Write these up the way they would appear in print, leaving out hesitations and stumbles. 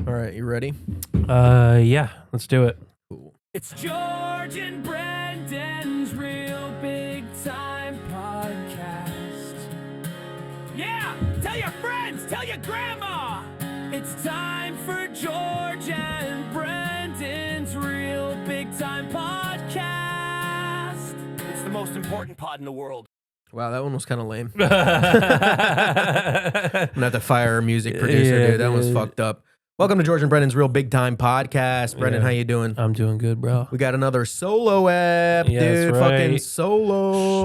All right, you ready? Yeah, let's do it. Cool. It's George and Brendan's Real Big Time Podcast. Yeah, tell your friends, tell your grandma. It's time for George and Brendan's Real Big Time Podcast. It's the most important pod in the world. Wow, that one was kind of lame. I'm gonna have to fire our music producer, dude. That was fucked up. Welcome to George and Brendan's Real Big Time Podcast. Brendan, how you doing? I'm doing good, bro. We got another solo app, Yeah, dude. that's right. Fucking solo.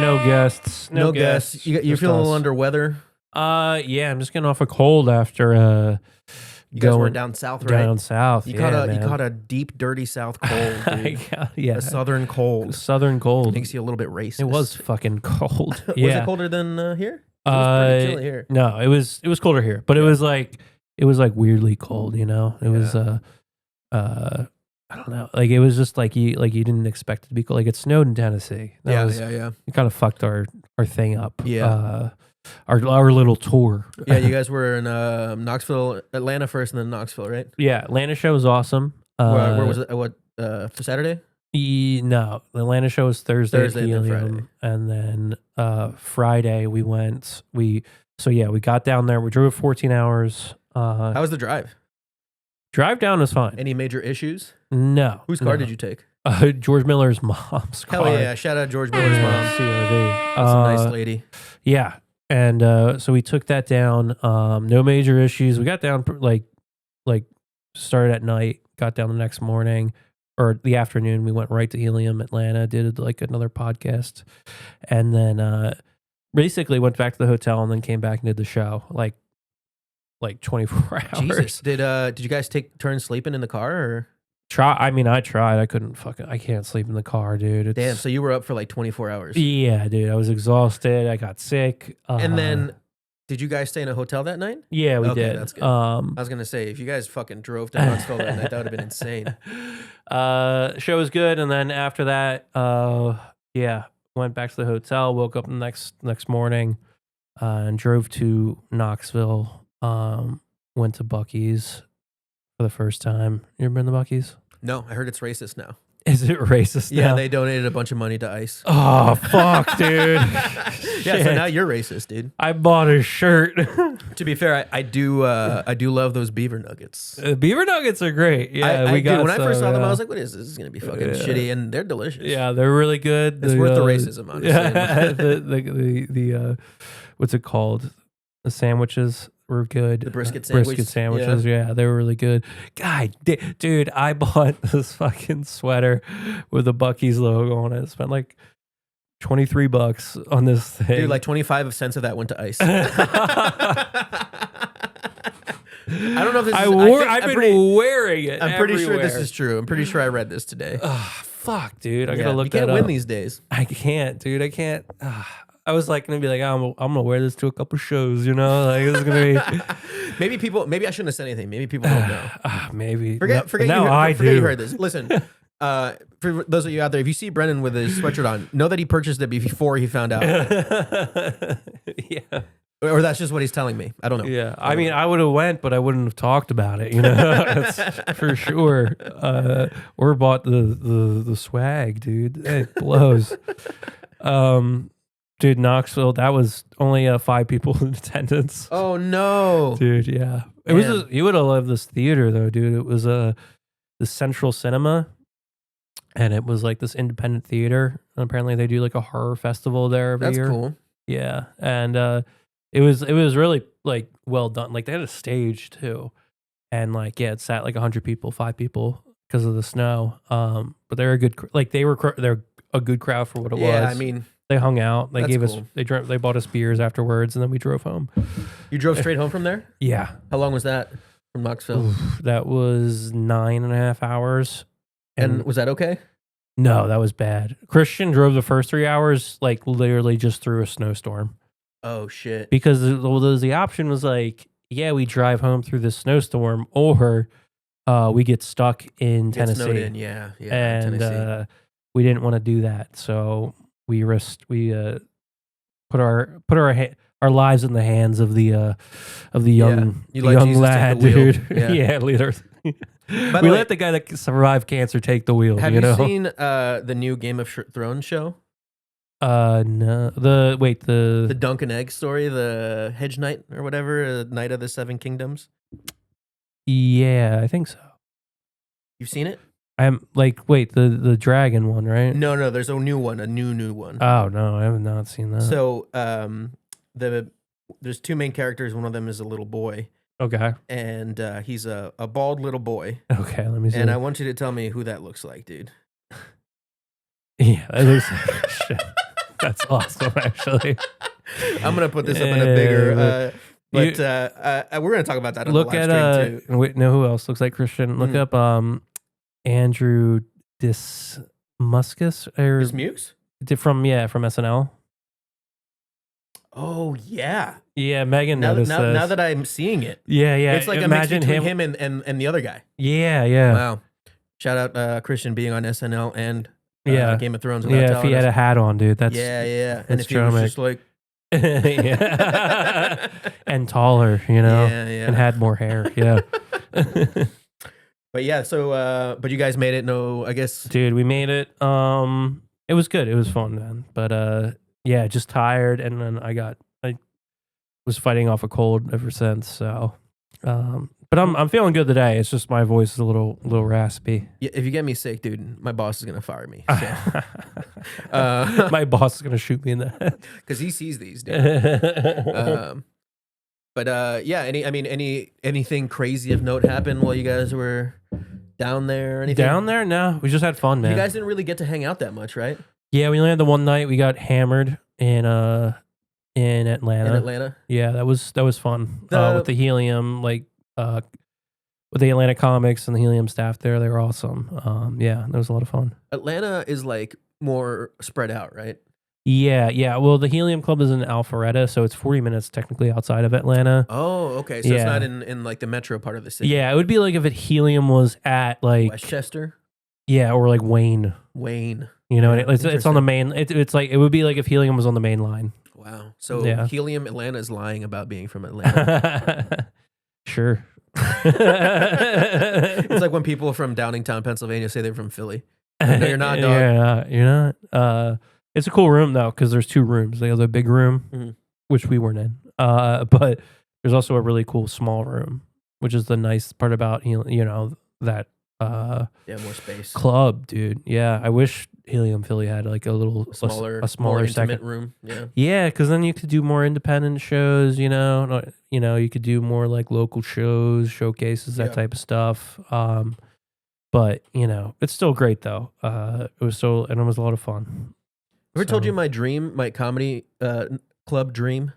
No guests. No guests. You Just feeling a us. little under weather? Yeah, I'm just getting off a cold after You guys going went down south, right? down south. You yeah, caught a deep, dirty south cold, dude. Yeah, A southern cold. southern cold. Makes you a little bit racist. It was fucking cold. Was Yeah. it colder than here? It was pretty chilly here. No, it was colder here, but it was like weirdly cold, you know. It was I don't know, like it was just like you didn't expect it to be cold. Like it snowed in Tennessee. Yeah. It kind of fucked our thing up. Yeah. Our little tour. Yeah, you guys were in Knoxville, Atlanta first, and then Knoxville, right? Yeah, Atlanta show was awesome. Where was it? What for Saturday? No, the Atlanta show was Thursday Thursday and then Helium, and then Friday we went. We got down there. We drove 14 hours. How was the drive? Drive down was fine. Any major issues? No. Whose car did you take? George Miller's mom's car. Hell yeah! Shout out George Miller's mom. CRV. That's a nice lady. Yeah, and so we took that down. No major issues. We got down like started at night. Got down the next morning or the afternoon. We went right to Helium, Atlanta. Did like another podcast, and then basically went back to the hotel and then came back and did the show like 24 hours. Jesus, did you guys take turns sleeping in the car or? I tried. I can't sleep in the car, dude. Damn, so you were up for like 24 hours. Yeah, dude. I was exhausted. I got sick. And then, did you guys stay in a hotel that night? Yeah, we Okay, did. that's good. I was gonna say if you guys fucking drove to Knoxville that night, that would have been insane. Show was good, and then after that, went back to the hotel. Woke up the next morning, and drove to Knoxville. Went to Buc-ee's for the first time. You ever been to Buc-ee's? No, I heard it's racist now. Is it racist Yeah, now? they donated a bunch of money to ICE. Oh, fuck, dude. Yeah, so Shit. now you're racist, dude. I bought a shirt. To be fair, I do love those beaver nuggets. Beaver nuggets are great. Yeah, I got did. When I first saw them, yeah. I was like, "What is this? This is gonna be fucking shitty," and they're delicious. Yeah, they're really good. It's worth the racism, honestly. Yeah, the what's it called? The sandwiches were good. The brisket sandwich? Brisket sandwiches, yeah, they were really good. God, dude, I bought this fucking sweater with the Buc-ee's logo on it. I spent like $23 on this thing. Dude, like 25 cents of that went to ICE. I don't know if this is... I've been wearing it. I'm pretty sure this everywhere. is true. I'm pretty sure I read this today. Fuck, dude. I gotta look You that can't up. win these days. I can't, dude. I can't. I was like gonna be like, I'm gonna wear this to a couple shows, you know? Like this is gonna be Maybe I shouldn't have said anything. Maybe people don't know. maybe. Forget do. you heard this. Listen, for those of you out there, if you see Brendan with his sweatshirt on, know that he purchased it before he found out. Yeah. Or that's just what he's telling me. I don't know. Yeah. I mean, I would have went, but I wouldn't have talked about it, you know? That's for sure. Or bought the swag, dude. It blows. Dude, Knoxville, that was only 5 people in attendance. Oh no, Dude, yeah. It was you would have loved this theater though, dude. It was the Central Cinema, and it was like this independent theater. And apparently they do like a horror festival there every year. That's cool. Yeah. And it was really like well done. Like they had a stage too. And like it sat like 100 people, 5 people because of the snow. But they're a good they're a good crowd for what it was. Yeah, I mean, they hung out. They That's gave cool. us they bought us beers afterwards, and then we drove home. you drove straight home from there? Yeah. How long was that from Knoxville? Oof, that was 9.5 hours. And was that okay? No, that was bad. Christian drove the first 3 hours, like literally just through a snowstorm. Oh shit. Because the option was like, yeah, we drive home through the snowstorm, or we get stuck in Get Tennessee. snowed in, yeah, And Tennessee. we didn't want to do that, so we put our our lives in the hands of the young You the let young Jesus take lad, the wheel. dude. Yeah. Yeah, leader. By We the way, let the guy that survived cancer take the wheel. have you you know? seen the new Game of Thrones show? No. The The Dunk and Egg story, the Hedge Knight or whatever, Knight of the Seven Kingdoms. yeah, I think so. You've seen it? I'm like, wait, the dragon one, right? No, there's a new one, a new one. Oh no, I have not seen that. So, there's two main characters. One of them is a little boy, Okay. and he's a bald little boy. Okay, let me see. And I want you to tell me who that looks like, dude. Yeah, that looks like shit. That's awesome, actually. I'm gonna put this up in a bigger. We're gonna talk about that on Look the live at stream too. wait, no, who else looks like Christian? Look up Andrew Dismuscus or Is Muse? from SNL. Oh yeah. Yeah, Megan Now noticed this. that I'm seeing it, yeah, it's like imagine a mix between him and the other guy. Yeah. Wow. Shout out Christian being on SNL and Yeah. Game of Thrones. Without Yeah, if telling he had us. a hat on, dude, that's Yeah. And that's if he was charming. just like, yeah. And taller, you know, yeah. and had more hair. Yeah. But yeah, so but you guys made it. No, I guess. Dude, we made it. It was good. It was fun, man. But yeah, just tired, and then I was fighting off a cold ever since. So, but I'm feeling good today. It's just my voice is a little raspy. Yeah, if you get me sick, dude, my boss is gonna fire me. So. My boss is gonna shoot me in the head Because he sees these, dude. But yeah, anything crazy of note happened while you guys were down there or anything? down there. No, we just had fun, man. You guys didn't really get to hang out that much, right? Yeah, we only had the one night. We got hammered in Atlanta. In Atlanta? Yeah, that was fun. The- With the Helium, with the Atlanta Comics and the Helium staff there, they were awesome. Yeah, that was a lot of fun. Atlanta is like more spread out, right? Yeah. Well, the Helium Club is in Alpharetta, so it's 40 minutes technically outside of Atlanta. Oh, okay. So Yeah. it's not in like the metro part of the city. Yeah, it would be like if Helium was at like Westchester, yeah, or like Wayne. Wayne. You know, Yeah, it's on the main. It's like it would be like if Helium was on the main line. Wow. So Yeah. Helium Atlanta is lying about being from Atlanta. Sure. It's like when people from Downingtown, Pennsylvania say they're from Philly. No, you're not, dog. You're not. It's a cool room though, because there's two rooms. They have the big room, Mhm. which we weren't in. But there's also a really cool small room, which is the nice part about that Yeah, more space. club, dude. Yeah, I wish Helium Philly had like a little a More smaller intimate second room. Yeah. Yeah, because then you could do more independent shows. You you could do more like local shows, showcases, that Yeah. type of stuff. But it's still great though. It was it was a lot of fun. Ever told So- you my dream, my comedy club dream?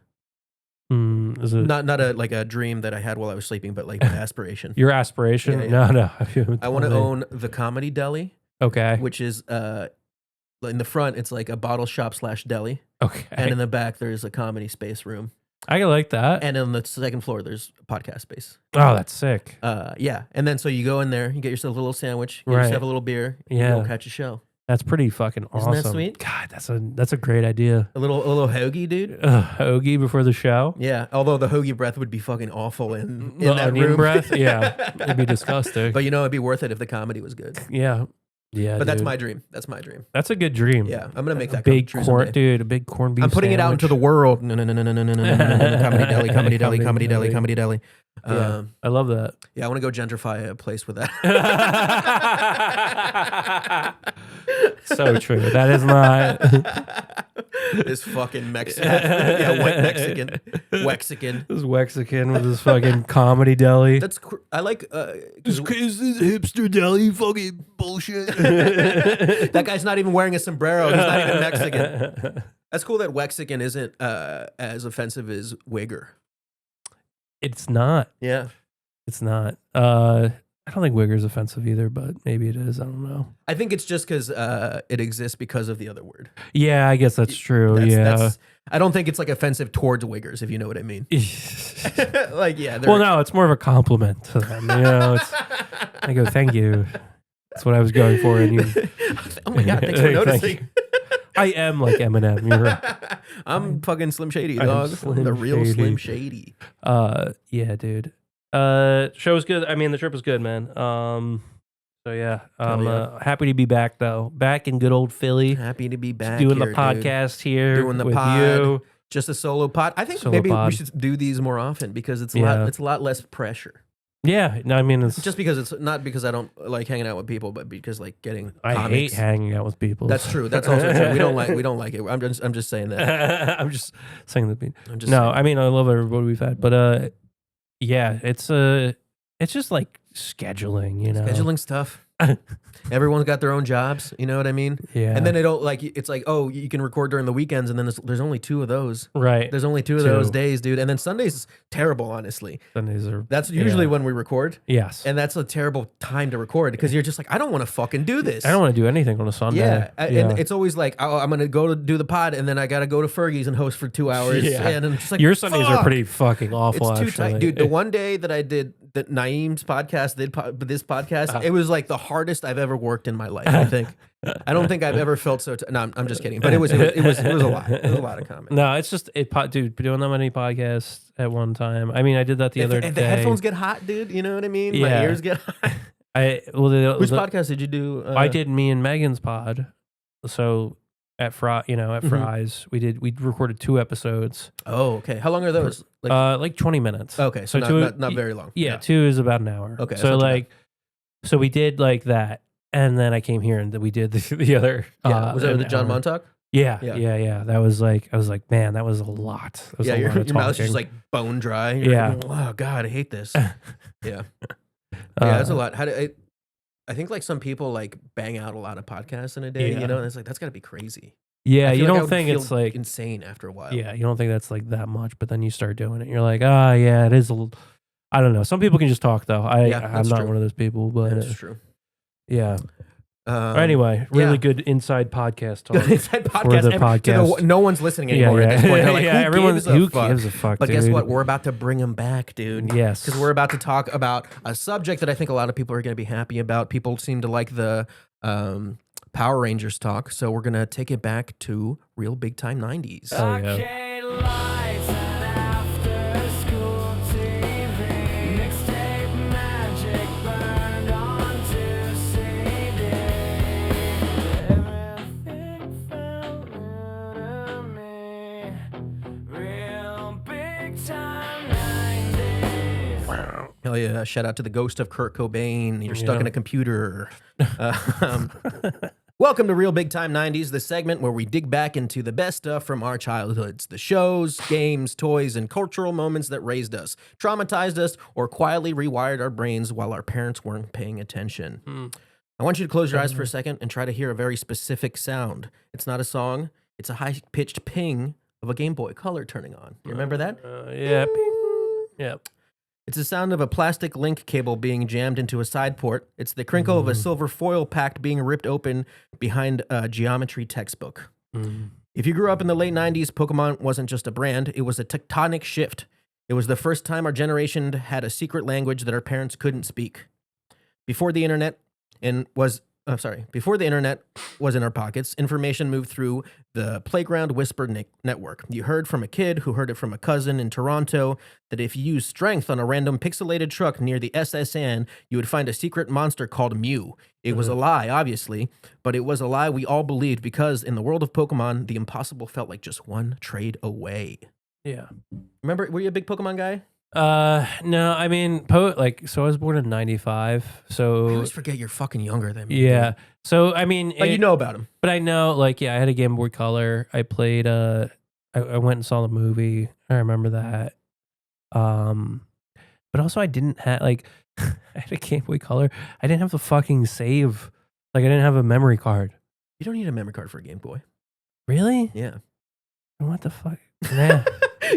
Is it Not a dream that I had while I was sleeping, but like an aspiration. your aspiration? Yeah. No. I want to own the Comedy Deli, Okay. which is in the front it's like a bottle shop / deli, Okay. and in the back there's a comedy space room, I like that. and on the second floor there's a podcast space. Oh, that's sick. Yeah, and then so you go in there, you get yourself a little sandwich, get Right. yourself a little beer, you Yeah. go catch a show. That's pretty fucking awesome. Isn't that sweet? God, that's a great idea. A little hoagie, dude. Hoagie before the show. Yeah, although the hoagie breath would be fucking awful in The that onion room. breath? Yeah. It'd be disgusting. But it'd be worth it if the comedy was good. Yeah. But that's dude. my dream. That's my dream. That's a good dream. Yeah, I'm gonna make A that come big true corn, someday. dude. A big corned beef. I'm putting it out into the world. No. Comedy deli, comedy deli, comedy deli, comedy deli. Yeah, I love that. Yeah, I want to go gentrify a place with that. So true. That is not. This fucking Mexican. Yeah, white Mexican. Wexican. This Mexican with his fucking comedy deli. I like. This hipster deli fucking bullshit. That guy's not even wearing a sombrero. He's not even Mexican. That's cool that Wexican isn't as offensive as Wigger. It's not. Yeah. It's not. I don't think Wigger's offensive either, but maybe it is. I don't know. I think it's just because it exists because of the other word. Yeah, I guess that's true. I don't think it's like offensive towards Wiggers, if you know what I mean. Like, yeah. Well, no, it's more of a compliment to them. I go, thank you. That's what I was going for. And you, oh my God, thanks for Thank noticing. I am like Eminem. You're right. I'm fucking Slim Shady, I'm dog. Slim The real Shady. Slim Shady. Yeah, dude. Show was good. I mean, the trip was good, man. So yeah, I'm happy to be back though. Back in good old Philly. Happy to be back Doing here, the podcast here. Doing the with pod. you. Just a solo pod. I think Solo maybe pod. we should do these more often because it's Yeah. a lot less pressure. Yeah, no, I mean, it's Just because it's not because I don't like hanging out with people, but because like getting I comics. hate hanging out with people. That's true. That's also true. We don't like it. I'm just saying that. I'm just saying the beat. I'm just No, saying. I mean, I love everybody we've had, but yeah, it's just like scheduling, you know. Scheduling stuff. Everyone's got their own jobs. You know what I mean? Yeah, And then they don't like. It's like, oh, you can record during the weekends, and then there's only 2 of those. right. There's only 2 of those days, dude. And then Sundays is terrible, honestly. Sundays are That's usually when we record, yes. and that's a terrible time to record because you're just like, I don't want to fucking do this. I don't want to do anything on a Sunday. Yeah, and it's always like, oh, I'm gonna go to do the pod, and then I gotta go to Fergie's and host for 2 hours. Yeah. And I'm just like, Your Sundays are fuck. pretty fucking awful. It's too actually. tight, dude. The one day that I did that Naeem's podcast, this podcast, it was like the hardest I've ever worked in my life. I think. I don't think I've ever felt so. No, I'm just kidding. But it was a lot. It was a lot of comments. No, it's just dude. Doing that many podcasts at one time. I mean, I did that the other day. The headphones get hot, dude. You know what I mean? Yeah. My ears get hot. Whose podcast did you do? I did me and Megan's pod. So at Fry's, we recorded 2 episodes. Oh, okay. How long are those? Like 20 minutes. Okay, so not very long. Yeah, 2 is about an hour. Okay, so like, so we did like that, and then I came here and we did the other. Yeah. Was that an the John hour. Montauk? Yeah. That was like, I was like, man, that was a lot. That was Yeah, a your lot of mouth's just talking. like bone dry. You're Yeah. like, oh God, I hate this. Yeah. That's a lot. I think like some people like bang out a lot of podcasts in a day, Yeah. you know, and it's like, that's gotta be crazy. Yeah, I feel you like I don't would think feel it's like insane after a while. Yeah, you don't think that's like that much, but then you start doing it. You're like, yeah, it is. I don't know. Some people can just talk though. I'm that's not true. one of those people, but That's true. yeah. Anyway, really yeah. good inside podcast talk. Inside For podcast. the and podcast. no one's listening anymore yeah. at this point. They're like, Yeah, who gives a fuck? But Guess what? We're about to bring them back, dude. Yes. Because we're about to talk about a subject that I think a lot of people are going to be happy about. People seem to like the Power Rangers talk, so we're going to take it back to real big time 90s. Oh, yeah. Arcade lights and after school TV. Mixtape magic burned onto CD. Everything felt new to me. Real big time 90s. Hell yeah. Shout out to the ghost of Kurt Cobain. You're stuck Yeah. in a computer. Welcome to Real Big Time 90s, the segment where we dig back into the best stuff from our childhoods. The shows, games, toys, and cultural moments that raised us, traumatized us, or quietly rewired our brains while our parents weren't paying attention. I want you to close your eyes for a second and try to hear a very specific sound. It's not a song. It's a high-pitched ping of a Game Boy Color turning on. You remember that? Yeah. Yeah. It's the sound of a plastic link cable being jammed into a side port. It's the crinkle of a silver foil pack being ripped open behind a geometry textbook. If you grew up in the late 90s, Pokémon wasn't just a brand, it was a tectonic shift. It was the first time our generation had a secret language that our parents couldn't speak. Before the internet was in our pockets, information moved through the Playground Whisper network. You heard from a kid who heard it from a cousin in Toronto that if you used strength on a random pixelated truck near the SSN, you would find a secret monster called Mew. It was a lie, obviously, but it was a lie we all believed because in the world of Pokemon, the impossible felt like just one trade away. Yeah. Remember, were you a big Pokemon guy? No, I mean, so I was born in 95. I So always forget you're fucking younger than me. yeah. So I mean, But you know about him. but I know, like, yeah, I had a Game Boy Color. I played. I went and saw the movie. I remember that. But also I didn't have like I had a Game Boy Color. I didn't have the fucking save. Like I didn't have a memory card. You don't need a memory card for a Game Boy. Really? Yeah. What the fuck? Nah.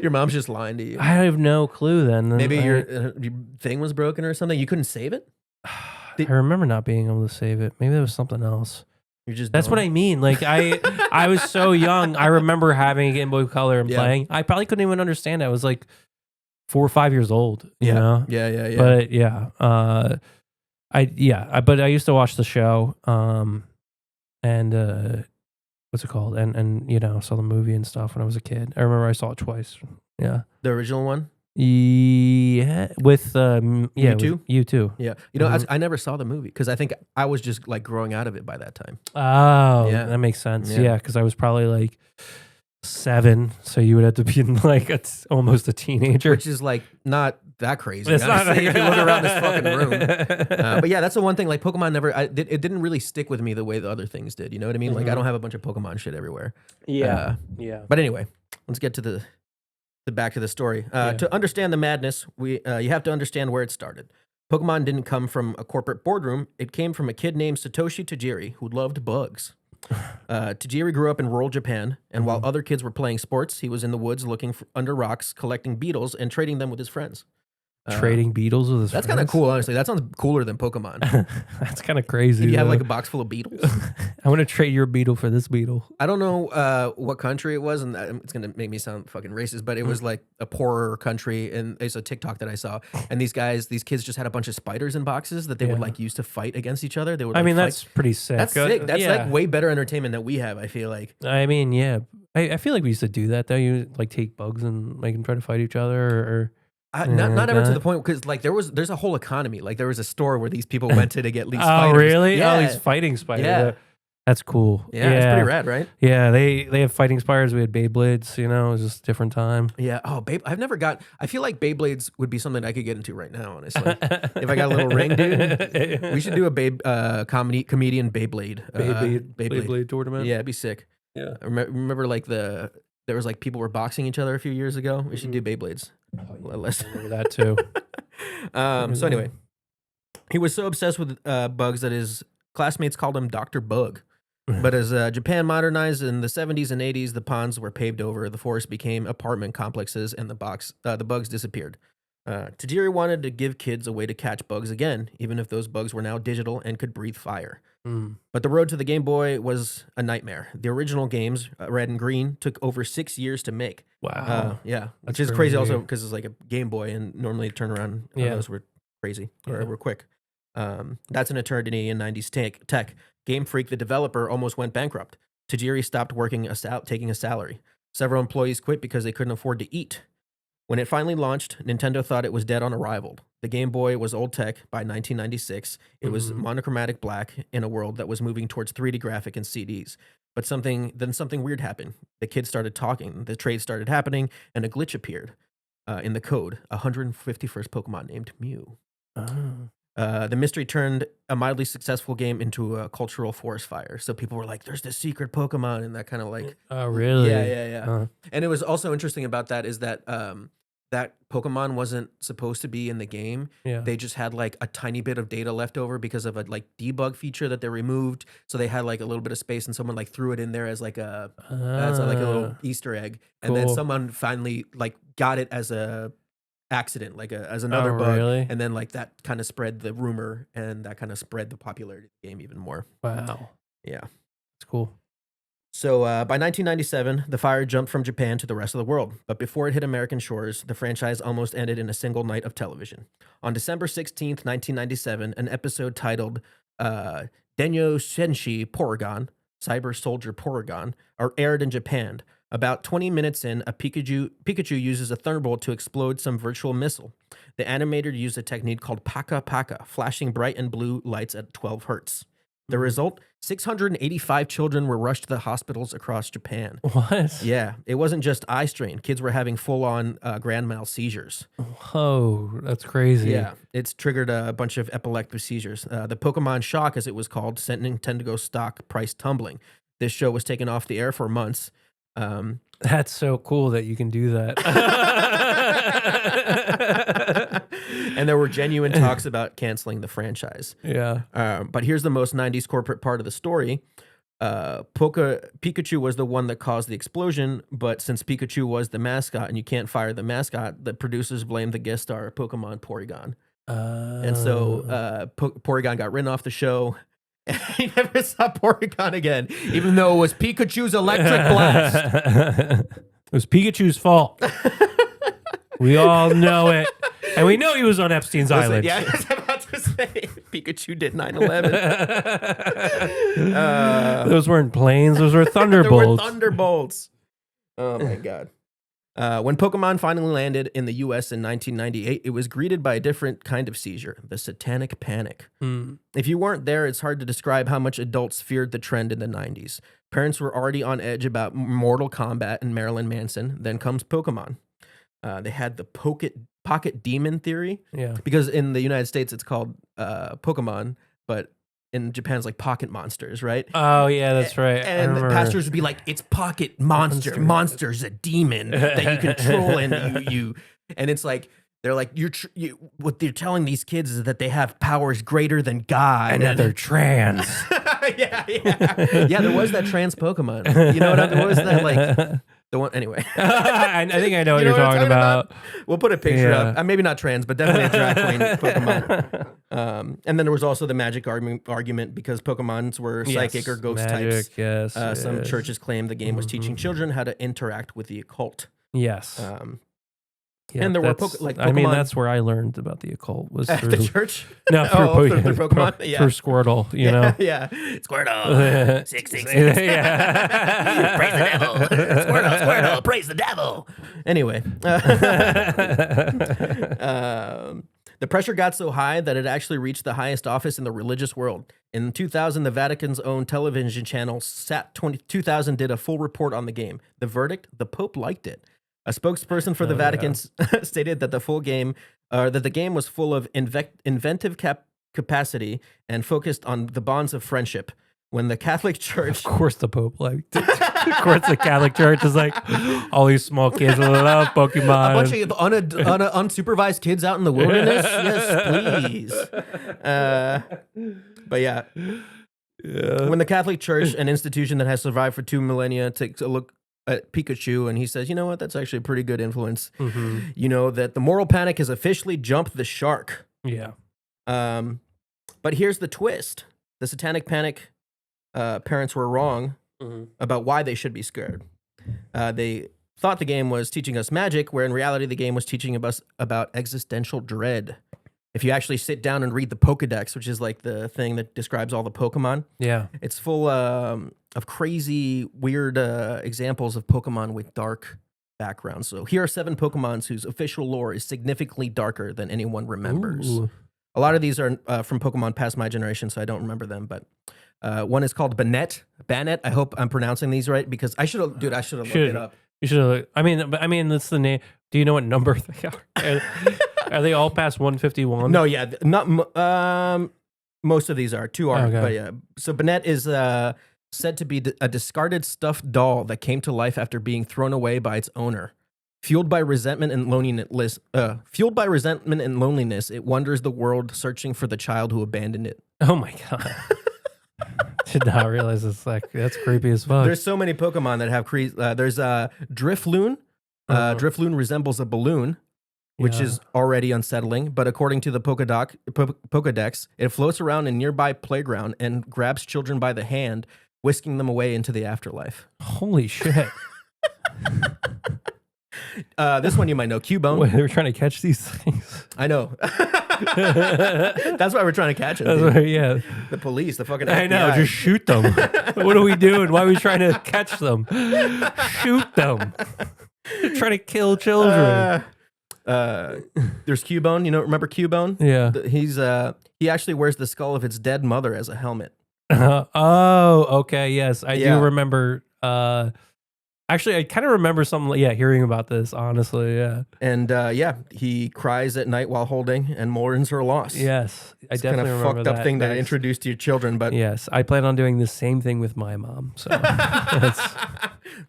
Your mom's just lying to you. I have no clue then. Maybe your thing was broken or something. You couldn't save it? I remember not being able to save it. Maybe there was something else. You're just That's what I mean. Like I was so young. I remember having a Game Boy Color and Yeah. playing. I probably couldn't even understand it. I was like 4 or 5 years old. You know? Yeah. But yeah, but I used to watch the show. And what's it called? And you know, saw the movie and stuff when I was a kid. I remember I saw it twice. Yeah. The original one? Yeah, with U2? U2. Yeah. You know, I never saw the movie because I think I was just like growing out of it by that time. Oh, Yeah. that makes sense. Yeah. Yeah, because I was probably like 7, so you would have to be like almost a teenager. Which is like not that crazy. It's not honestly, like- if you look around this fucking room. But yeah, that's the one thing. Like Pokemon it didn't really stick with me the way the other things did. You know what I mean? Like I don't have a bunch of Pokemon shit everywhere. Yeah. But anyway, let's get to the back to the story. To understand the madness, you have to understand where it started. Pokemon didn't come from a corporate boardroom. It came from a kid named Satoshi Tajiri who loved bugs. Tajiri grew up in rural Japan, and while other kids were playing sports, he was in the woods looking under rocks, collecting beetles, and trading them with his friends. Trading beetles with his That's friends? kind of cool, honestly. That sounds cooler than Pokemon. That's kind of crazy. If you have though. like a box full of beetles. I want to trade your beetle for this beetle. I don't know what country it was, and it's going to make me sound fucking racist, but it was like a poorer country, and it's a TikTok that I saw. And these kids just had a bunch of spiders in boxes that they would like use to fight against each other. They would. I like, mean, fight. that's pretty sick. That's sick. That's yeah. like way better entertainment than we have, I feel like. I mean, yeah. I feel like we used to do that though. You like take bugs and make them try to fight each other, or Not ever to that. the point because like there's a whole economy. Like there was a store where these people went to get these oh spiders. really? Yeah. Oh, these fighting spiders. Yeah. That's cool. Yeah, it's pretty rad, right? Yeah, they have fighting spiders. We had Beyblades. You know, it was just a different time. Yeah. Oh, I feel like Beyblades would be something I could get into right now, honestly. If I got a little ring, dude, we should do a comedian Beyblade. Beyblade tournament. Yeah, it'd be sick. Yeah. Remember like there was like people were boxing each other a few years ago. We should do Beyblades. Less. I remember that too. So anyway, he was so obsessed with bugs that his classmates called him Dr. Bug. But as Japan modernized in the 70s and 80s, the ponds were paved over, the forest became apartment complexes, and the bugs disappeared. Tajiri wanted to give kids a way to catch bugs again, even if those bugs were now digital and could breathe fire. But the road to the Game Boy was a nightmare. The original games, Red and Green, took over 6 years to make. Wow. Yeah, which That's is crazy crazy. also because it's like a Game Boy, and normally turnaround on those were crazy or were quick. That's an eternity in 90s tech. Game Freak, the developer, almost went bankrupt. Tajiri stopped working taking a salary. Several employees quit because they couldn't afford to eat. When it finally launched, Nintendo thought it was dead on arrival. The Game Boy was old tech by 1996. It was monochromatic black in a world that was moving towards 3D graphic and CDs. But something weird happened. The kids started talking, the trade started happening, and a glitch appeared in the code. 151st Pokemon named Mew. The mystery turned a mildly successful game into a cultural forest fire. So people were like, there's this secret Pokemon, and that kind of like... Oh, really? Yeah. And it was also interesting about that is that that Pokemon wasn't supposed to be in the game. Yeah. They just had like a tiny bit of data left over because of a like debug feature that they removed. So they had like a little bit of space, and someone like threw it in there as like a little Easter egg. And then Cool. someone finally like got it as a accident, like as another bug. Really? And then like that kind of spread the rumor, and that kind of spread the popularity of the game even more. Wow. Yeah. That's cool. So by 1997, the fire jumped from Japan to the rest of the world. But before it hit American shores, the franchise almost ended in a single night of television. On December 16th, 1997, an episode titled Denyo Senshi Porygon, Cyber Soldier Porygon, aired in Japan. About 20 minutes in, a Pikachu uses a thunderbolt to explode some virtual missile. The animator used a technique called Paka Paka, flashing bright and blue lights at 12 hertz. The result, 685 children were rushed to the hospitals across Japan. What? Yeah, it wasn't just eye strain. Kids were having full-on grand mal seizures. Oh, that's crazy. Yeah, it's triggered a bunch of epileptic seizures. The Pokemon Shock, as it was called, sent Nintendo stock price tumbling. This show was taken off the air for months. That's so cool that you can do that. And there were genuine talks about canceling the franchise. Yeah. But here's the most 90s corporate part of the story. Pikachu was the one that caused the explosion, but since Pikachu was the mascot and you can't fire the mascot, the producers blamed the guest star Pokemon Porygon. And so Porygon got written off the show. And he never saw Porygon again, even though it was Pikachu's electric blast. It was Pikachu's fault. We all know it. And we know he was on Epstein's island. Yeah, I was about to say Pikachu did 9/11. Those weren't planes. Those were There were thunderbolts. thunderbolts. Oh my god. When Pokemon finally landed in the U.S. in 1998, it was greeted by a different kind of seizure, the Satanic Panic. If you weren't there, it's hard to describe how much adults feared the trend in the 90s. Parents were already on edge about Mortal Kombat and Marilyn Manson. Then comes Pokemon. They had the pocket demon theory. Yeah. Because in the United States, it's called Pokemon, but in Japan, it's like pocket monsters, right? Oh, yeah, that's right. And the pastors would be like, it's pocket monster. Monster's a demon that you control, and you and it's like, they're like, what they're telling these kids is that they have powers greater than God. And that they're trans. Yeah, there was that trans Pokemon. You know what was that, like, the one, anyway. I think I know what you're talking about. We'll put a picture up. Maybe not trans, but definitely a drag queen Pokemon. And then there was also the magic argument because Pokemons were psychic or ghost types. Yes, Some churches claim the game was teaching children how to interact with the occult. Yes. And there were Pokemon. I mean, that's where I learned about the occult was at through the church. No, through Pokemon. Through Squirtle. You know. Yeah. Squirtle. 666. Yeah. Praise the devil. Squirtle. Praise the devil. Anyway. The pressure got so high that it actually reached the highest office in the religious world. In 2000, the Vatican's own television channel, Sat 2000, did a full report on the game. The verdict: the Pope liked it. A spokesperson for the Vatican stated that the game was full of inventive capacity and focused on the bonds of friendship. When the Catholic Church, of course, the Pope liked it. Of course, the Catholic Church is like, all these small kids love Pokemon. A bunch of unsupervised kids out in the wilderness. Yes, please. But yeah. When the Catholic Church, an institution that has survived for 2 millennia, takes a look at Pikachu, and he says, you know what, that's actually a pretty good influence. You know, that the moral panic has officially jumped the shark. Yeah. But here's the twist. The Satanic Panic parents were wrong about why they should be scared. They thought the game was teaching us magic, where in reality the game was teaching us about existential dread. If you actually sit down and read the Pokédex, which is like the thing that describes all the Pokemon, it's full of crazy, weird examples of Pokemon with dark backgrounds. So here are 7 Pokemons whose official lore is significantly darker than anyone remembers. Ooh. A lot of these are from Pokemon past my generation, so I don't remember them. But one is called Banette. I hope I'm pronouncing these right, because I should have looked it up. You should have. I mean, that's the name. Do you know what number they are? Are they all past 151? No, yeah, not most of these are. 2 are, okay. But yeah. So Banette is said to be a discarded stuffed doll that came to life after being thrown away by its owner. Fueled by resentment and loneliness, it wanders the world searching for the child who abandoned it. Oh my god! Did not realize that's creepy as fuck. There's so many Pokemon that have there's Drifloon. Drifloon resembles a balloon, which is already unsettling. But according to the Pokédex, it floats around a nearby playground and grabs children by the hand, whisking them away into the afterlife. Holy shit! This one you might know, Cubone. Wait, they were trying to catch these things. I know. That's why we're trying to catch them. Yeah. The police, the fucking FBI. I know, just shoot them. What are we doing? Why are we trying to catch them? Shoot them. They're trying to kill children. There's Cubone. You know, remember Cubone? Yeah. He actually wears the skull of its dead mother as a helmet. Oh, okay. Yes, I do remember. Actually, I kind of remember something. Yeah, hearing about this. Honestly, yeah. And he cries at night while holding and mourns her loss. Yes, it's I definitely kind of remember fucked up thing to introduce to your children. But yes, I plan on doing the same thing with my mom. So it's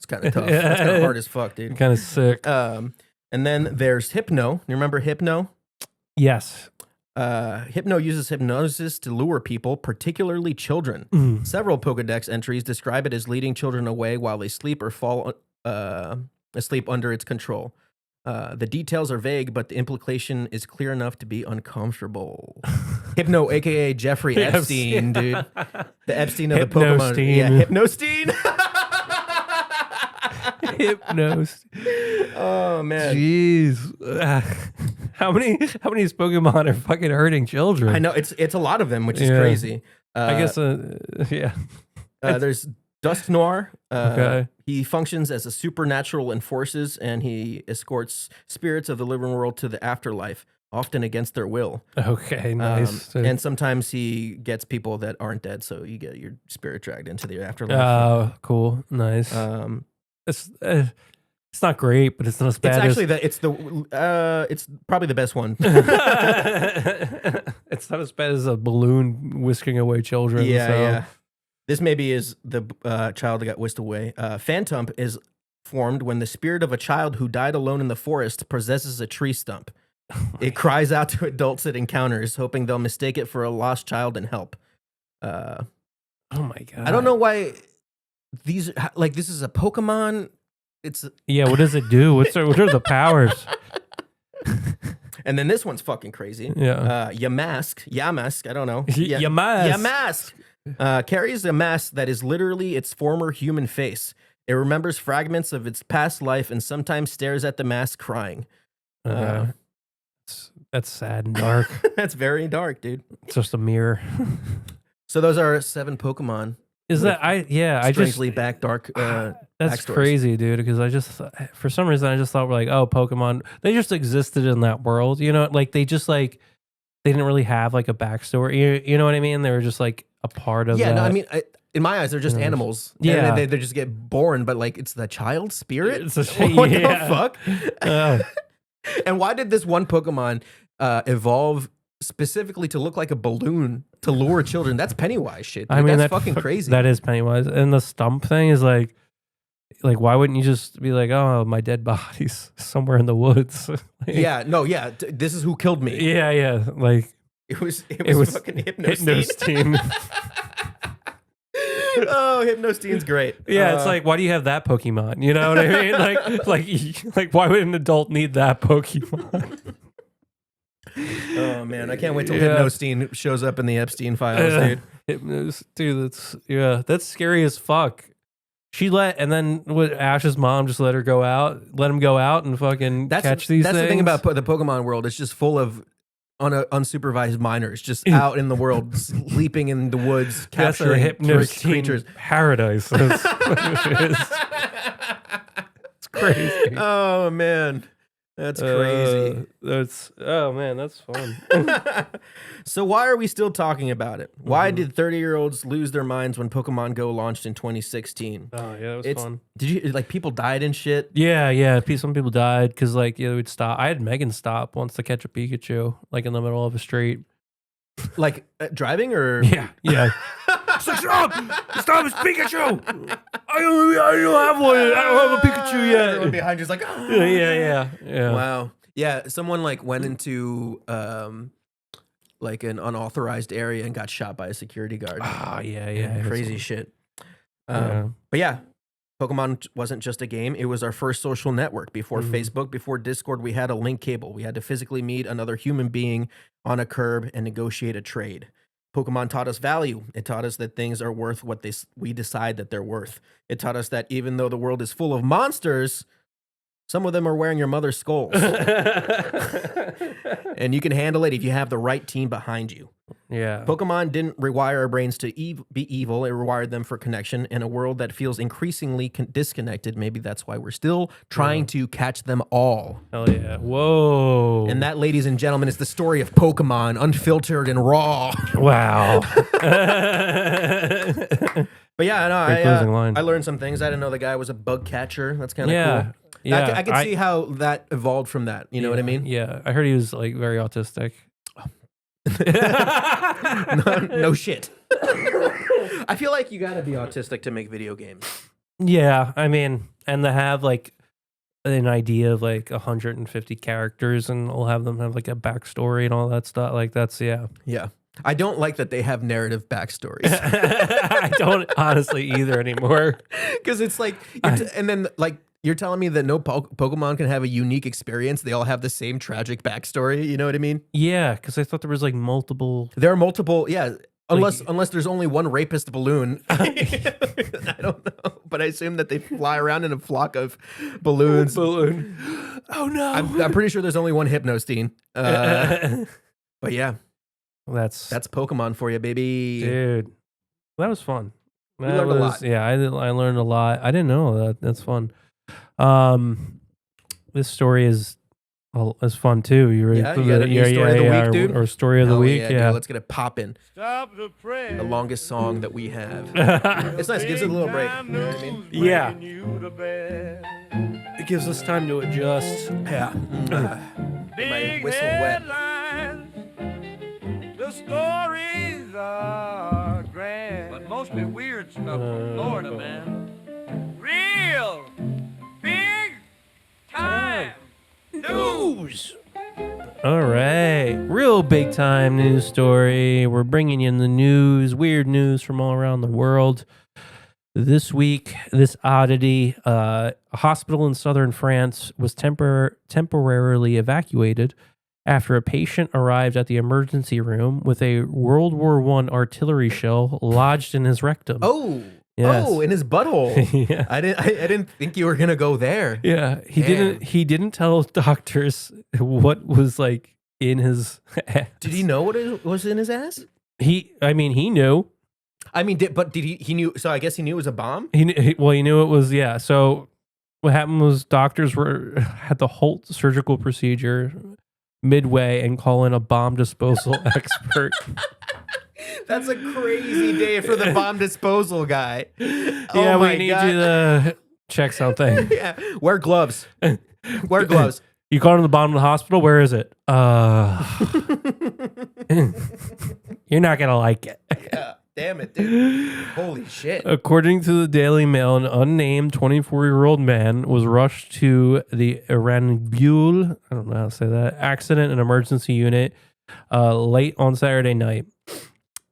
kind of tough. It's kind of hard as fuck, dude. Kind of sick. And then there's Hypno. You remember Hypno? Yes. Hypno uses hypnosis to lure people, particularly children. Several Pokédex entries describe it as leading children away while they sleep or fall asleep under its control. The details are vague, but the implication is clear enough to be uncomfortable. Hypno, a.k.a. Jeffrey Epstein, dude. The Epstein of the Pokemon. Yeah, Hypnostein. Hypnostein. Oh, man. Jeez. How many of these Pokemon are fucking hurting children? I know it's a lot of them, which is Yeah. crazy. I guess, yeah. There's Dusk Noir. Okay. He functions as a supernatural enforces, and he escorts spirits of the living world to the afterlife, often against their will. Okay, nice. And sometimes he gets people that aren't dead, so you get your spirit dragged into the afterlife. Oh, cool, nice. It's not great, but it's not as bad. It's probably the best one. It's not as bad as a balloon whisking away children. Yeah. This maybe is the child that got whisked away. Phantom is formed when the spirit of a child who died alone in the forest possesses a tree stump. It cries out to adults it encounters, hoping they'll mistake it for a lost child and help. Oh my god! I don't know why these this is a Pokemon. Yeah. What does it do? What are the powers? And then this one's fucking crazy. Yeah. Yamask. I don't know. Yamask. Carries a mask that is literally its former human face. It remembers fragments of its past life and sometimes stares at the mask crying. That's sad and dark. That's very dark, dude. It's just a mirror. So those are 7 Pokemon. Is that strangely back dark? That's crazy, dude. Because I just, for some reason, I just thought we're like, oh, Pokemon, they just existed in that world, you know, like they just they didn't really have like a backstory. You know what I mean? They were just like a part of. Yeah, that. no, I mean, in my eyes, they're just animals. Yeah, and they just get born, but like it's the child spirit. It's a, what the fuck? And why did this one Pokemon evolve specifically to look like a balloon to lure children? That's Pennywise shit. Dude. I mean, that's fucking crazy. That is Pennywise. And the stump thing is like why wouldn't you just be like, oh, my dead body's somewhere in the woods? This is who killed me. Yeah. Like it was fucking Hypnostein. Oh, Hypnostein's great. Yeah, it's like, why do you have that Pokemon? You know what I mean? like why would an adult need that Pokemon? Oh man, I can't wait till Hypnostein shows up in the Epstein files, dude. That's scary as fuck. And then Ash's mom just let him go out and fucking catch these things. That's the thing about the Pokemon world. It's just full of unsupervised miners just out in the world, sleeping in the woods, capturing creatures. Paradise. That's what it is. It's crazy. Oh man. That's crazy. That's fun. So why are we still talking about it? Why did 30-year-olds lose their minds when Pokemon Go launched in 2016? Oh yeah, that was fun. Did you people died and shit? Yeah. Some people died because they would stop. I had Megan stop once to catch a Pikachu, like in the middle of a street. Like driving or yeah. It's like, stop! It's Pikachu! I don't have one. I don't have a Pikachu yet. Everyone behind you's like, oh. Yeah. Wow. Yeah, someone went into an unauthorized area and got shot by a security guard. Oh, yeah. Crazy shit. But yeah, Pokemon wasn't just a game. It was our first social network. Before Facebook, before Discord, we had a link cable. We had to physically meet another human being on a curb and negotiate a trade. Pokemon taught us value. It taught us that things are worth what we decide that they're worth. It taught us that even though the world is full of monsters, some of them are wearing your mother's skulls. And you can handle it if you have the right team behind you. Yeah. Pokemon didn't rewire our brains to be evil. It rewired them for connection. In a world that feels increasingly disconnected, maybe that's why we're still trying to catch them all. Hell yeah. Whoa. And that, ladies and gentlemen, is the story of Pokemon, unfiltered and raw. Wow. But yeah, no, I learned some things. I didn't know the guy was a bug catcher. That's kind of cool. Yeah, I can see how that evolved from that. You know what I mean? Yeah, I heard he was very autistic. No shit. I feel like you gotta be autistic to make video games. Yeah, I mean, and to have an idea of 150 characters, and we'll have them have a backstory and all that stuff. Yeah. I don't like that they have narrative backstories. I don't honestly either anymore. Because it's and then you're telling me that no Pokemon can have a unique experience. They all have the same tragic backstory. You know what I mean? Yeah, because I thought there was multiple. There are multiple. Yeah, Unless there's only one rapist balloon. I don't know, but I assume that they fly around in a flock of balloons. Balloon. Oh no! I'm pretty sure there's only one Hypnostein. But yeah, that's Pokemon for you, baby. dude. That was fun. We learned a lot. Yeah, I learned a lot. I didn't know that. That's fun. This story is fun too. You got a new story of the week, dude? Or story of the week. Yeah, Yeah. dude, let's get it poppin'. The longest song that we have. It's nice. It gives it a little break. You know what I mean? Yeah. It gives us time to adjust. Yeah. My whistle wet. The stories are grand, but mostly weird stuff from Florida, man. Real big time news. All right. Real big time news story. We're bringing you in the news, weird news from all around the world. This week, this oddity, a hospital in southern France was temporarily evacuated after a patient arrived at the emergency room with a World War I artillery shell lodged in his rectum. Oh. Yes. Oh, in his butthole. Yeah. I didn't think you were gonna go there. Yeah, he Damn. didn't tell doctors what was like in his ass. Did he know what it was in his ass? He knew. I mean, did he knew? So I guess he knew it was a bomb. He knew it was, yeah. So what happened was doctors had to halt surgical procedure midway and call in a bomb disposal expert. That's a crazy day for the bomb disposal guy. Yeah, Oh my we need God. you to check something. Yeah, wear gloves. Wear gloves. You called in the bottom of the hospital? Where is it? You're not going to like it. Yeah, damn it, dude. Holy shit. According to the Daily Mail, an unnamed 24-year-old man was rushed to the Erangul, I don't know how to say that, accident and emergency unit late on Saturday night.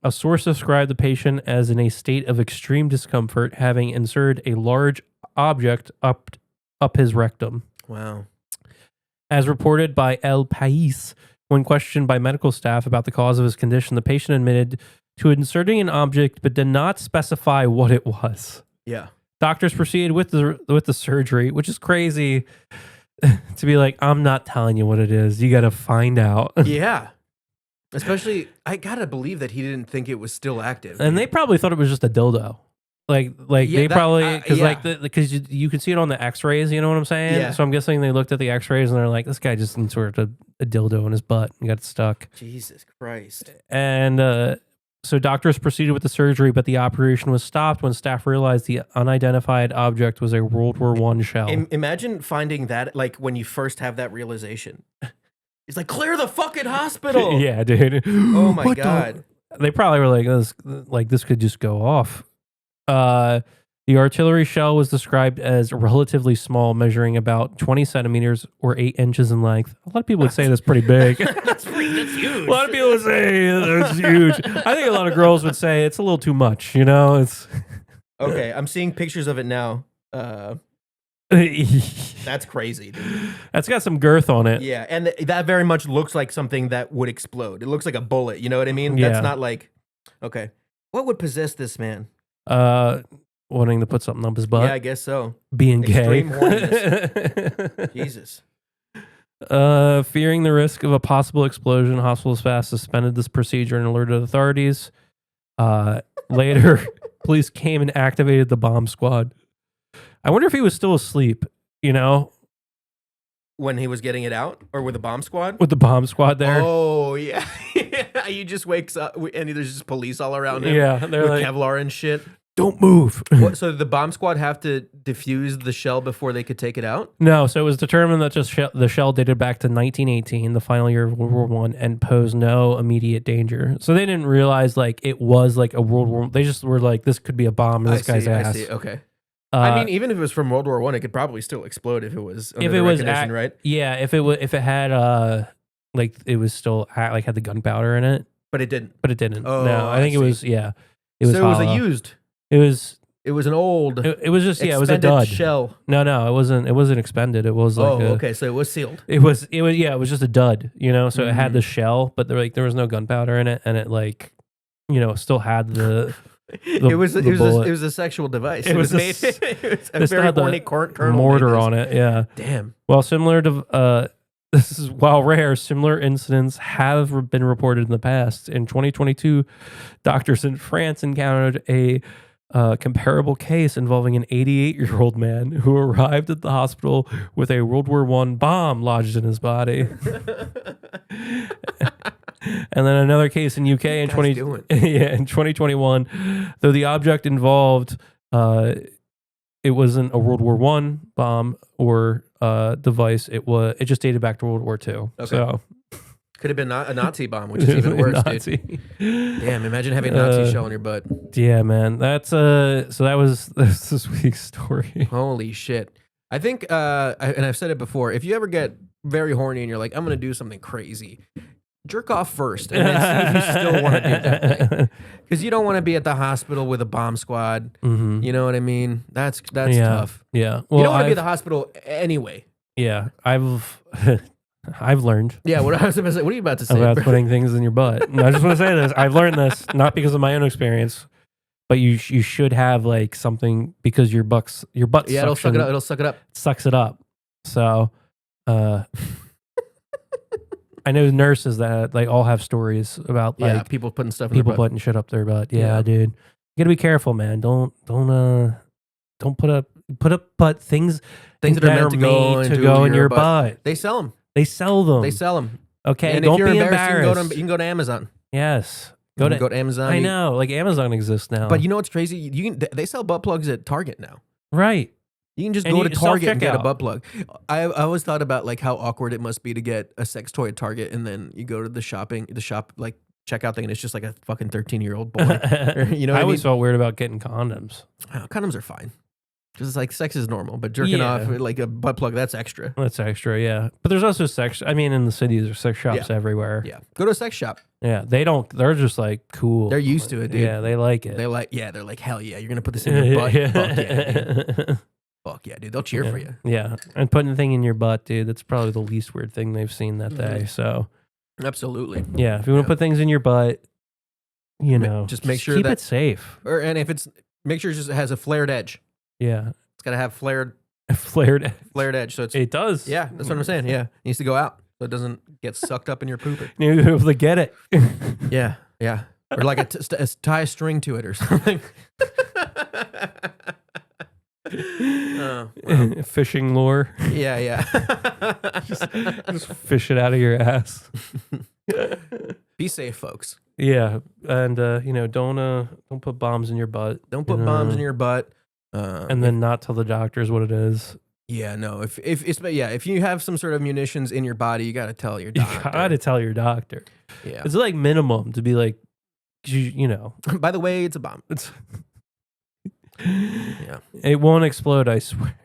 A source described the patient as in a state of extreme discomfort, having inserted a large object up his rectum. Wow. As reported by El País, when questioned by medical staff about the cause of his condition, the patient admitted to inserting an object but did not specify what it was. Yeah. Doctors proceeded with the surgery, which is crazy to be like, I'm not telling you what it is. You got to find out. Yeah. Especially, I gotta believe that he didn't think it was still active. And they probably thought it was just a dildo. Like Yeah, they that- probably, because yeah. because you can see it on the x-rays, you know what I'm saying? Yeah. So I'm guessing they looked at the x-rays and they're like, this guy just inserted a dildo in his butt and got stuck. Jesus Christ. And so doctors proceeded with the surgery, but the operation was stopped when staff realized the unidentified object was a World War I shell. Imagine finding that, like, when you first have that realization. He's like, clear the fucking hospital. Yeah, dude. Oh my What the- God. They probably were like this could just go off. The artillery shell was described as relatively small, measuring about 20 centimeters or 8 inches in length. A lot of people would say that's pretty big. That's huge. A lot of people would say that's huge. I think a lot of girls would say it's a little too much, you know? It's Okay, I'm seeing pictures of it now. That's crazy, dude. That's got some girth on it. Yeah, and that very much looks like something that would explode. It looks like a bullet. You know what I mean? Yeah. That's not like, okay. What would possess this man? Wanting to put something up his butt. Yeah, I guess so. Being Extreme gay. horniness. Jesus. Fearing the risk of a possible explosion, hospital staff suspended this procedure and alerted authorities. Later, police came and activated the bomb squad. I wonder if he was still asleep, you know, When he was getting it out, or with the bomb squad? with the bomb squad there. Oh, yeah. He just wakes up and there's just police all around him. Yeah, they're with like, Kevlar and shit. don't move. So did the bomb squad have to defuse the shell before they could take it out? No, so it was determined that the shell dated back to 1918, the final year of World War I, and posed no immediate danger. So they didn't realize like it was like a World War. They just were like, this could be a bomb in this guy's ass. I see. Okay. I mean, even if it was from World War I, it could probably still explode if it was under the recognition, right? Yeah, if it had like it was still like had the gunpowder in it, But it didn't. but it didn't. Oh, No, I think I it see. was it was. So it was hollow. a used. It was. It was an old. It was just it was a expended dud. shell. No, it wasn't. It wasn't expended. It was like Okay. So it was sealed. It was just a dud, you know. So it had Mhm. the shell, but there was no gunpowder in it, and it like still had the it was bullet. it was a sexual device. It was a made. It was a they still very had the horny kernel mortar on it. Yeah. Damn. Well, similar to this is while rare, similar incidents have been reported in the past. In 2022, doctors in France encountered a comparable case involving an 88-year-old man who arrived at the hospital with a World War I bomb lodged in his body. And then another case in UK in 2021, though the object involved, it wasn't a World War I bomb or device. It just dated back to World War II. Okay. So could have been a Nazi bomb, which is even worse, dude. Damn, imagine having a Nazi shell on your butt. Yeah, man. That's so that's this week's story. Holy shit. I think, and I've said it before, if you ever get very horny and you're like, I'm going to do something crazy, jerk off first and then see if you still want to do that thing. Because you don't want to be at the hospital with a bomb squad. Mm-hmm. You know what I mean? That's tough. Yeah. Well, you don't want to be at the hospital anyway. Yeah. I've learned. Yeah. What I was going to say, what are you about to say? About putting things in your butt. And I just want to say this. I've learned this, not because of my own experience, but you should have like something because your butt yeah, it'll suck it up. It'll suck it up. Sucks it up. So, I know nurses that like all have stories about like people putting stuff in their butt. Putting shit up their butt. Yeah, dude. You gotta be careful, man. Don't put up things that are meant to go in your butt. They sell them. They sell them. Okay, and don't if you're be embarrassed, you can go to Amazon. Yes. Go to Amazon. I know, like Amazon exists now. But you know what's crazy? They sell butt plugs at Target now. Right. You can just go to Target and get a butt plug. I always thought about like how awkward it must be to get a sex toy at Target and then you go to the shop like checkout thing and it's just like a fucking 13-year-old boy. You know what I always felt weird about getting condoms. Oh, condoms are fine. Because it's like sex is normal, but jerking off like a butt plug, that's extra. That's extra, yeah. But there's also sex. I mean, in the cities, there's sex shops everywhere. Yeah. Go to a sex shop. Yeah. They're just like cool. They're used to it, dude. Yeah, they like it. They're like, hell yeah, you're going to put this in your butt. Fuck yeah, dude. Fuck yeah, dude. They'll cheer for you. Yeah. And putting a thing in your butt, dude, that's probably the least weird thing they've seen that day. So, absolutely. Yeah. If you want to put things in your butt, just make sure keep it safe. And if make sure it just has a flared edge. Yeah. It's got to have flared edge. So it does. Yeah. That's what I'm saying. Yeah. It needs to go out so it doesn't get sucked up in your pooper. You'll be able to get it. Yeah. Yeah. Or like tie a string to it or something. Well. Fishing lure. Yeah. just fish it out of your ass. Be safe, folks. Yeah, and don't put bombs in your butt. Don't put bombs in your butt. And then not tell the doctors what it is. Yeah, no. If you have some sort of munitions in your body, you got to tell your doctor. You got to tell your doctor. Yeah, it's like minimum to be like, By the way, it's a bomb. Yeah, it won't explode. I swear.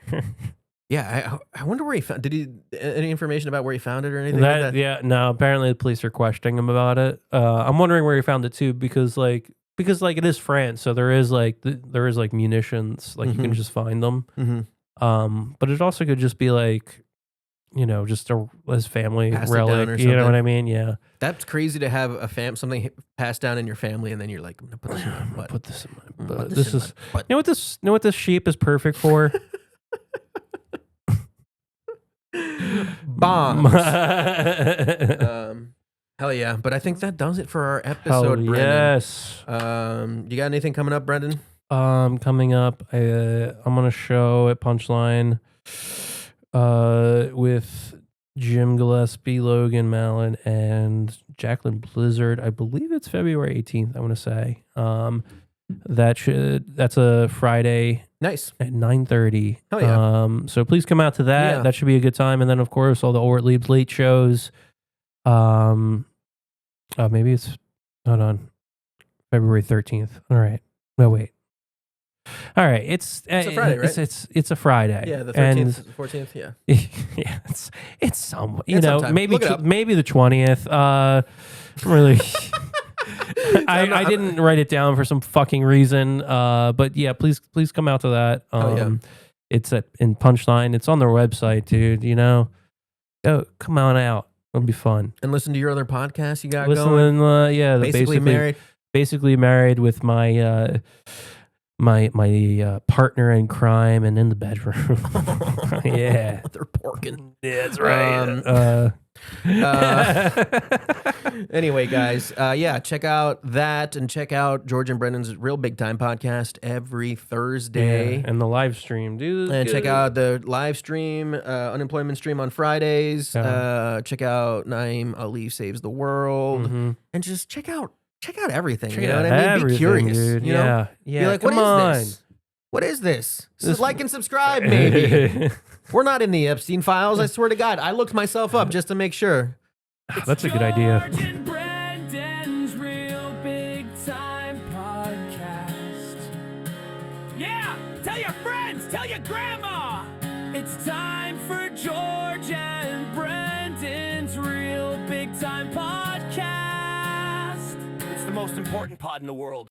Yeah, I wonder where he found. Did he any information about where he found it or anything? Like that? Yeah, no. Apparently, the police are questioning him about it. I'm wondering where he found it too, because it is France, so there is munitions, like you can just find them. Mm-hmm. But it also could just be like, just his family Passed relic. You know what I mean? Yeah. That's crazy to have something passed down in your family, and then you're like, I'm gonna put this in my butt. Put this in my butt. This is. You know what this sheep is perfect for? Bombs. Hell yeah. But I think that does it for our episode, Brendan. Yes. You got anything coming up, Brendan? Coming up, I'm on a show at Punchline with Jim Gillespie, Logan Mallon, and Jacqueline Blizzard. I believe it's February 18th, I want to say. That's a Friday. Nice. At 9:30. Oh yeah. So please come out to that. Yeah. That should be a good time. And then of course all the Ortlieb's late shows. Maybe it's hold on. February 13th. All right. No wait. All right. It's a Friday, right? It's a Friday. Yeah, the 13th, 14th, yeah. Yeah, it's some sometime. maybe the 20th. Really I didn't write it down for some fucking reason. But yeah, please come out to that. It's in Punchline. It's on their website, dude. Go come on out. It'll be fun. And listen to your other podcasts you got going. The Basically Married. basically married with my my partner in crime and in the bedroom. Yeah. They're porking. Yeah, that's right. Anyway, guys, check out that and check out George and Brendan's Real Big Time podcast every Thursday. Yeah, and the live stream, dude. And check out the live stream, unemployment stream on Fridays. Check out Naeem Ali Saves the World. And just check out everything. You know what I mean? Be curious. Dude. You know? Yeah. Be like, Come what on. is this? What is this? Like and subscribe, maybe. We're not in the Epstein files. I swear to God. I looked myself up just to make sure. That's a good idea. George and Brendan's Real Big Time podcast. Yeah, tell your friends, tell your grandma. It's time for George and Brendan's Real Big Time podcast. It's the most important pod in the world.